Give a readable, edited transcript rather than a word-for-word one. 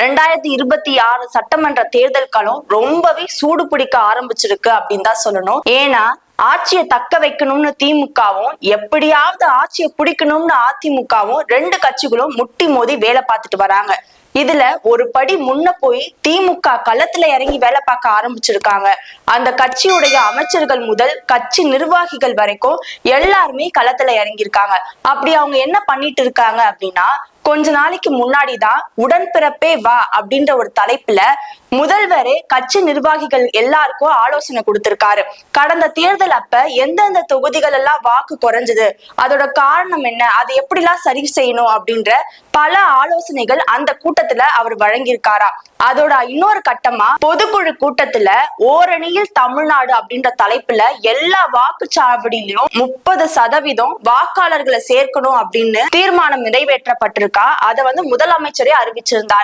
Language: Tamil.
2026 சட்டமன்ற தேர்தல் காலம் ரொம்பவே சூடு பிடிக்க ஆரம்பிச்சிருக்கு அப்படின்னு தான் சொல்லணும். ஏன்னா ஆட்சியை தக்க வைக்கணும்னு திமுகவும் எப்படியாவது ஆட்சியை பிடிக்கணும்னு அதிமுகவும் ரெண்டு கட்சிகளும் முட்டி மோதி வேலை பார்த்துட்டு வராங்க. இதுல ஒரு படி முன்ன போய் திமுக களத்துல இறங்கி வேலை பார்க்க ஆரம்பிச்சிருக்காங்க. அந்த கட்சியுடைய அமைச்சர்கள் முதல் கட்சி நிர்வாகிகள் வரைக்கும் எல்லாருமே களத்துல இறங்கியிருக்காங்க. அப்படி அவங்க என்ன பண்ணிட்டு இருக்காங்க அப்படின்னா, கொஞ்ச நாளைக்கு முன்னாடிதான் உடன்பிறப்பே வா அப்படின்ற ஒரு தலைப்புல முதல்வரே கட்சி நிர்வாகிகள் எல்லாருக்கும் ஆலோசனை கொடுத்திருக்காரு. கடந்த தேர்தல் அப்ப எந்தெந்த தொகுதிகள் எல்லாம் வாக்கு குறைஞ்சது, அதோட காரணம் என்ன, அதை எப்படிலாம் சரி செய்யணும் அப்படின்ற பல ஆலோசனைகள் அந்த கூட்டத்துல அவர் வழங்கியிருக்காரா. அதோட இன்னொரு கட்டமா பொதுக்குழு கூட்டத்துல ஓரணியில் தமிழ்நாடு அப்படின்ற தலைப்புல எல்லா வாக்குச்சாவடியிலும் 30% வாக்காளர்களை சேர்க்கணும் அப்படின்னு தீர்மானம் நிறைவேற்றப்பட்டிருக்கா. அதை முதலமைச்சரே அறிவிச்சிருந்தாரு.